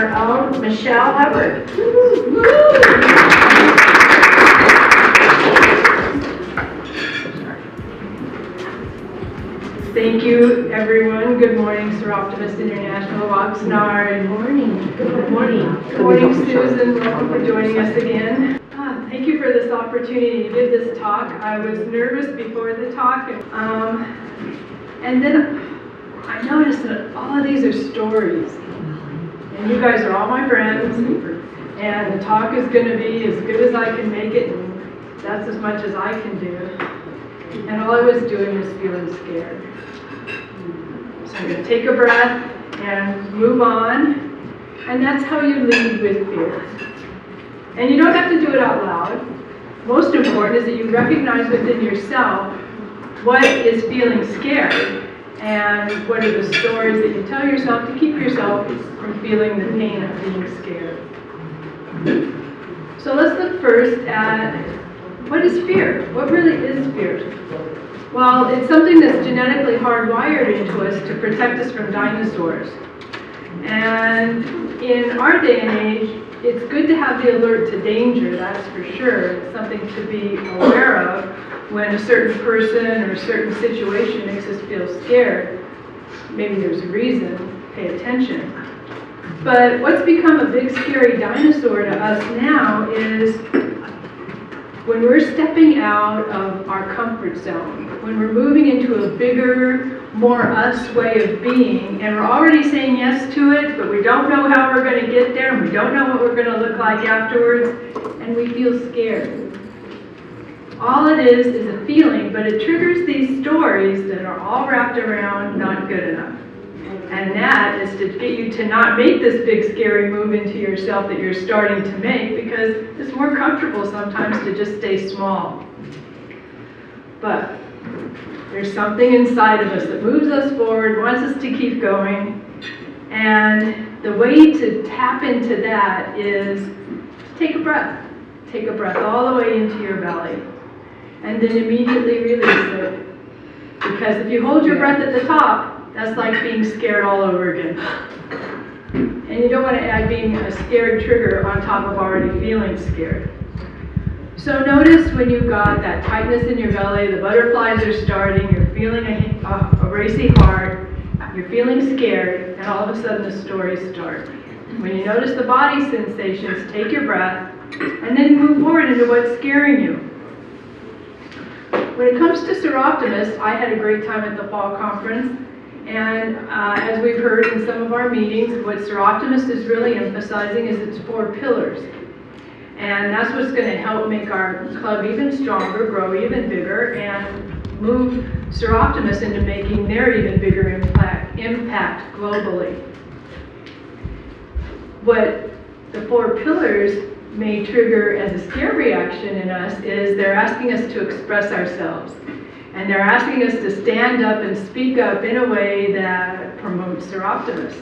our own Michelle Hubbard. Thank you, everyone. Good morning, Soroptimist International of Oxnard. Good morning. Good morning. Good morning, Susan. Welcome for joining us again. Thank you for this opportunity to give this talk. I was nervous before the talk, and then I noticed that all of these are stories. And you guys are all my friends, and the talk is going to be as good as I can make it, and that's as much as I can do. And all I was doing was feeling scared. So I'm going to take a breath and move on, and that's how you lead with fear. And you don't have to do it out loud. Most important is that you recognize within yourself what is feeling scared, and what are the stories that you tell yourself to keep yourself from feeling the pain of being scared. So let's look first at what is fear? What really is fear? Well, it's something that's genetically hardwired into us to protect us from dinosaurs. And in our day and age, it's good to have the alert to danger, that's for sure. It's something to be aware of when a certain person or a certain situation makes us feel scared. Maybe there's a reason, pay attention. But what's become a big scary dinosaur to us now is when we're stepping out of our comfort zone, when we're moving into a bigger, more us way of being, and we're already saying yes to it, but we don't know how we're going to get there, and we don't know what we're going to look like afterwards, and we feel scared. All it is a feeling, but it triggers these stories that are all wrapped around not good enough. And that is to get you to not make this big scary move into yourself that you're starting to make, because it's more comfortable sometimes to just stay small. But there's something inside of us that moves us forward, wants us to keep going. And the way to tap into that is to take a breath. Take a breath all the way into your belly. And then immediately release it. Because if you hold your breath at the top, that's like being scared all over again. And you don't want to add being a scared trigger on top of already feeling scared. So notice when you've got that tightness in your belly, the butterflies are starting, you're feeling a racy heart, you're feeling scared, and all of a sudden the stories start. When you notice the body sensations, take your breath, and then move forward into what's scaring you. When it comes to Soroptimists, I had a great time at the fall conference. And as we've heard in some of our meetings, what Soroptimist is really emphasizing is its 4 pillars. And that's what's going to help make our club even stronger, grow even bigger, and move Soroptimists into making their even bigger impact globally. What the 4 pillars may trigger as a scare reaction in us is they're asking us to express ourselves. And they're asking us to stand up and speak up in a way that promotes Soroptimist.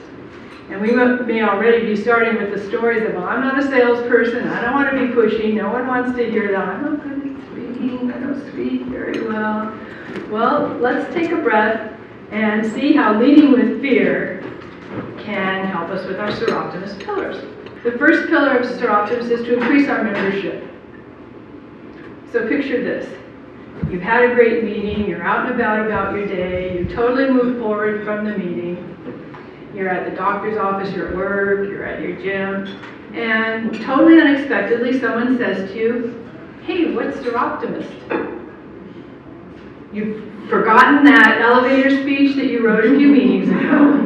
And we may already be starting with the stories of, well, I'm not a salesperson, I don't want to be pushy, no one wants to hear that, I'm not good at speaking, I don't speak very well. Well, let's take a breath and see how leading with fear can help us with our Soroptimist pillars. The first pillar of Soroptimist is to increase our membership. So picture this. You've had a great meeting, you're out and about your day, you totally move forward from the meeting. You're at the doctor's office, you're at work, you're at your gym, and totally unexpectedly someone says to you, hey, what's Soroptimist? You've forgotten that elevator speech that you wrote a few meetings ago.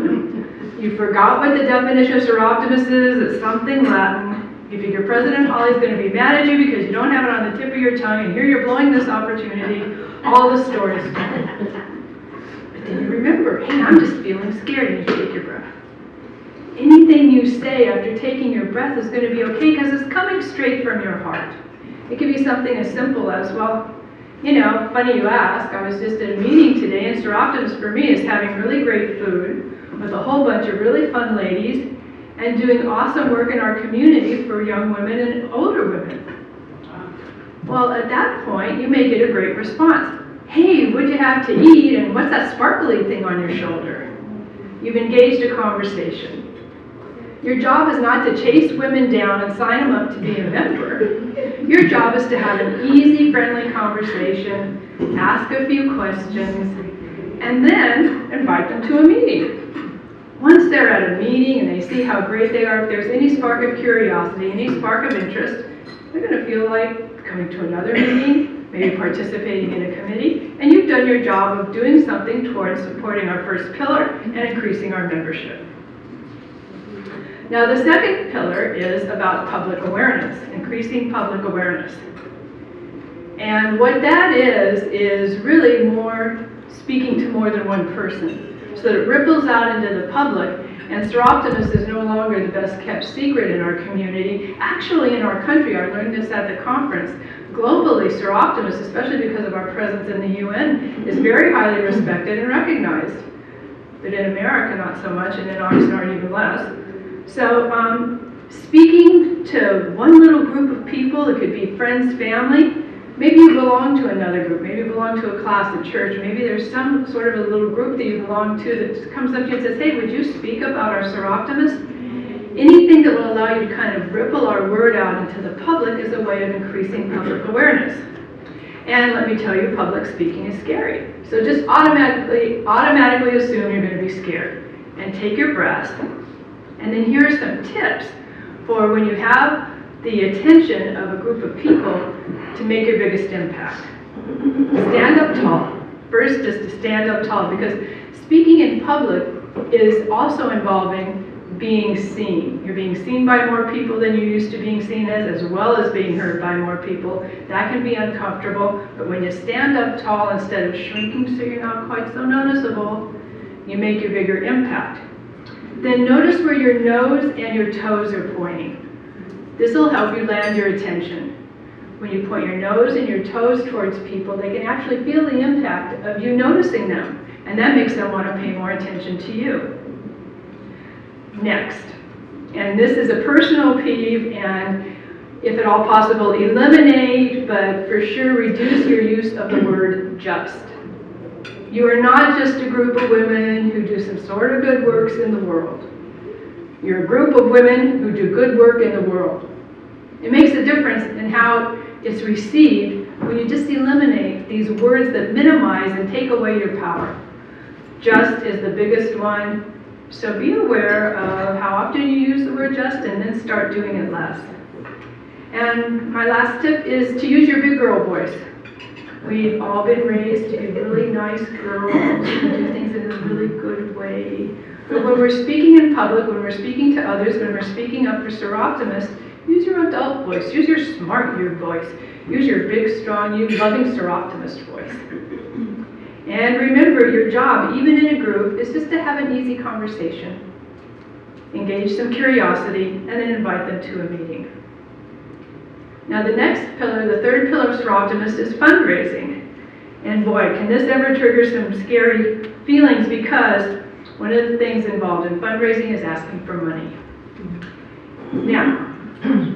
You forgot what the definition of Soroptimist is, it's something Latin. You figure President Holly's going to be mad at you because you don't have it on the tip of your tongue, and here you're blowing this opportunity, all the stories. But then you remember, hey, I'm just feeling scared, and you take your breath. Anything you say after taking your breath is going to be okay because it's coming straight from your heart. It could be something as simple as, well, you know, funny you ask, I was just at a meeting today, and Soroptimist for me is having really great food with a whole bunch of really fun ladies, and doing awesome work in our community for young women and older women. Well, at that point, you may get a great response. Hey, what'd you have to eat, and what's that sparkly thing on your shoulder? You've engaged a conversation. Your job is not to chase women down and sign them up to be a member. Your job is to have an easy, friendly conversation, ask a few questions, and then invite them to a meeting. Once they're at a meeting and they see how great they are, if there's any spark of curiosity, any spark of interest, they're going to feel like coming to another meeting, maybe participating in a committee, and you've done your job of doing something towards supporting our first pillar and increasing our membership. Now, the second pillar is about public awareness, increasing public awareness. And what that is really more speaking to more than one person, so that it ripples out into the public, and Soroptimist is no longer the best kept secret in our community. Actually, in our country, I learned this at the conference, globally, Soroptimist, especially because of our presence in the UN, is very highly respected and recognized. But in America, not so much, and in Oxnard, even less. So, speaking to one little group of people, it could be friends, family, maybe you belong to another group, maybe you belong to a class at church, maybe there's some sort of a little group that you belong to that comes up to you and says, hey, would you speak about our Soroptimist? Anything that will allow you to kind of ripple our word out into the public is a way of increasing public awareness. And let me tell you, public speaking is scary. So just automatically assume you're going to be scared. And take your breath. And then here are some tips for when you have the attention of a group of people to make your biggest impact. Stand up tall. First is to stand up tall, because speaking in public is also involving being seen. You're being seen by more people than you used to being seen as well as being heard by more people. That can be uncomfortable, but when you stand up tall instead of shrinking so you're not quite so noticeable, you make your bigger impact. Then notice where your nose and your toes are pointing. This will help you land your attention. When you point your nose and your toes towards people, they can actually feel the impact of you noticing them, and that makes them want to pay more attention to you. Next, and this is a personal peeve, and if at all possible, eliminate, but for sure reduce your use of the word just. You are not just a group of women who do some sort of good works in the world. You're a group of women who do good work in the world. It makes a difference in how it's received when you just eliminate these words that minimize and take away your power. Just is the biggest one, so be aware of how often you use the word just and then start doing it less. And my last tip is to use your big girl voice. We've all been raised to be really nice girls, to do things in a really good way. But when we're speaking in public, when we're speaking to others, when we're speaking up for Soroptimists, use your adult voice, use your smart you voice, use your big, strong, you loving Soroptimist voice. And remember, your job, even in a group, is just to have an easy conversation, engage some curiosity, and then invite them to a meeting. Now the next pillar, the third pillar of Soroptimist, is fundraising. And boy, can this ever trigger some scary feelings, because one of the things involved in fundraising is asking for money. Now,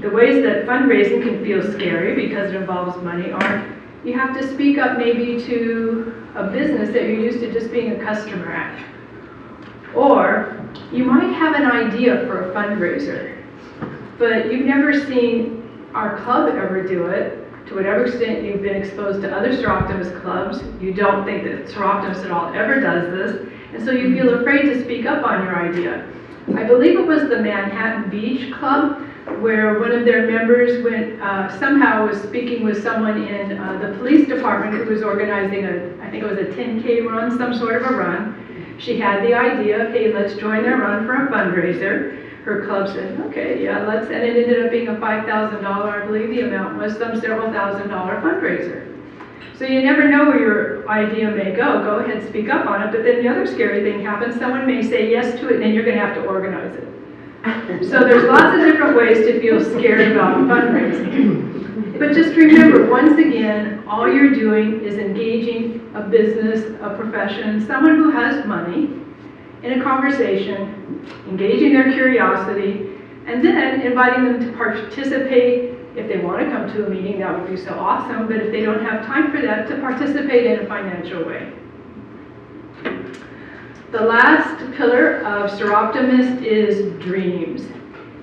the ways that fundraising can feel scary because it involves money are you have to speak up maybe to a business that you're used to just being a customer at. Or you might have an idea for a fundraiser, but you've never seen our club ever do it. To whatever extent you've been exposed to other Soroptimist clubs, you don't think that Soroptimist at all ever does this, and so you feel afraid to speak up on your idea. I believe it was the Manhattan Beach Club, where one of their members went, somehow was speaking with someone in the police department who was organizing I think it was a 10K run, some sort of a run. She had the idea of, hey, let's join their run for a fundraiser. Her club said, okay, yeah, let's, and it ended up being a $5,000, I believe the amount was, some several $1,000 fundraiser. So you never know where your idea may go. Go ahead, speak up on it, but then the other scary thing happens. Someone may say yes to it, and then you're going to have to organize it. So there's lots of different ways to feel scared about fundraising. But just remember, once again, all you're doing is engaging a business, a profession, someone who has money in a conversation, engaging their curiosity, and then inviting them to participate. If they want to come to a meeting, that would be so awesome, but if they don't have time for that, to participate in a financial way. The last pillar of Soroptimist is dreams.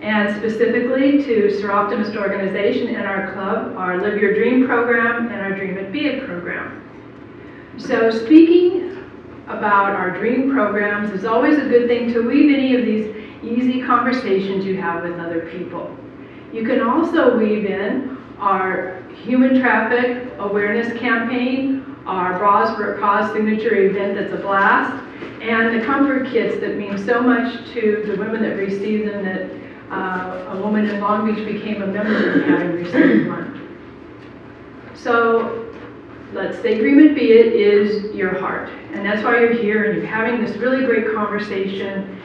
and specifically to Soroptimist Organization and our club, our Live Your Dream program and our Dream It Be It program. So speaking about our dream programs is always a good thing to weave any of these easy conversations you have with other people. You can also weave in our human traffic awareness campaign, our Bras for a Cause signature event that's a blast, and the comfort kits that mean so much to the women that receive them that a woman in Long Beach became a member having received one. So let's say Dream It Be It is your heart, and that's why you're here and you're having this really great conversation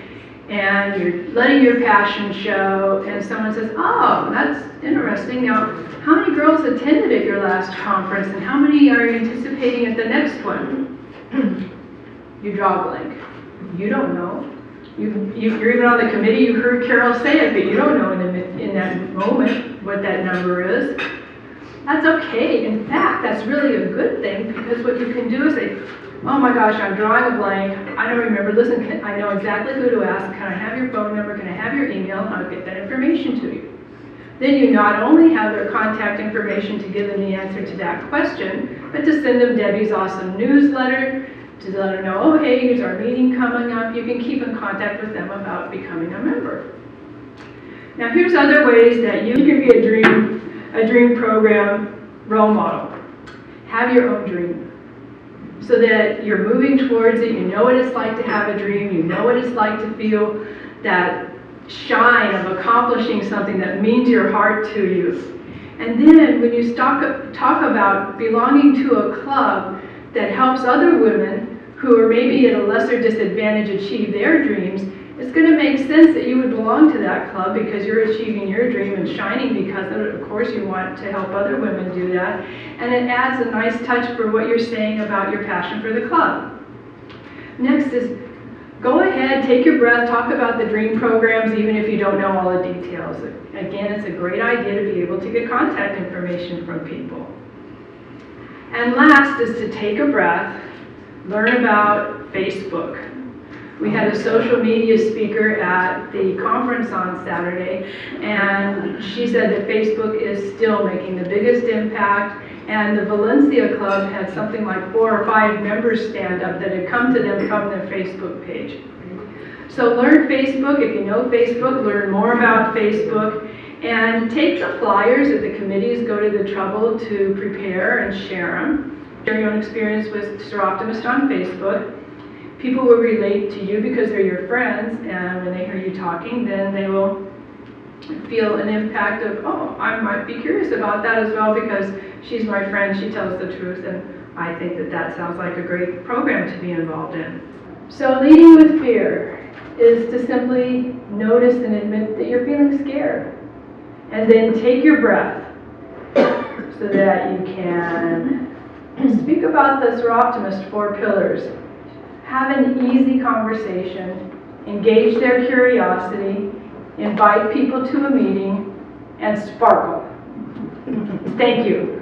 and you're letting your passion show, and someone says, oh, that's interesting. Now, how many girls attended at your last conference and how many are you anticipating at the next one? You draw a blank. You don't know. You're even on the committee, you heard Carol say it, but you don't know in that moment what that number is. That's okay. In fact, that's really a good thing, because what you can do is say, oh my gosh, I'm drawing a blank. I don't remember. Listen, I know exactly who to ask. Can I have your phone number? Can I have your email? I'll get that information to you. Then you not only have their contact information to give them the answer to that question, but to send them Debbie's awesome newsletter, to let her know, oh, hey, here's our meeting coming up. You can keep in contact with them about becoming a member. Now, here's other ways that you can be a dream program role model. Have your own dream, so that you're moving towards it. You know what it's like to have a dream. You know what it's like to feel that shine of accomplishing something that means your heart to you. And then when you talk about belonging to a club that helps other women who are maybe at a lesser disadvantage achieve their dreams, it's going to make sense that you would belong to that club, because you're achieving your dream and shining because of it. Of course, you want to help other women do that. And it adds a nice touch for what you're saying about your passion for the club. Next is, go ahead, take your breath, talk about the dream programs, even if you don't know all the details. Again, it's a great idea to be able to get contact information from people. And last is to take a breath, learn about Facebook. We had a social media speaker at the conference on Saturday, and she said that Facebook is still making the biggest impact, and the Valencia Club had something like 4 or 5 members stand up that had come to them from their Facebook page. So learn Facebook. If you know Facebook, learn more about Facebook, and take the flyers that the committees go to the trouble to prepare and share them. Share your own experience with Soroptimist on Facebook. People will relate to you because they're your friends, and when they hear you talking, then they will feel an impact of, oh, I might be curious about that as well because she's my friend, she tells the truth, and I think that that sounds like a great program to be involved in. So leading with fear is to simply notice and admit that you're feeling scared, and then take your breath so that you can speak about the Soroptimist 4 pillars. Have an easy conversation, engage their curiosity, invite people to a meeting, and sparkle. Thank you.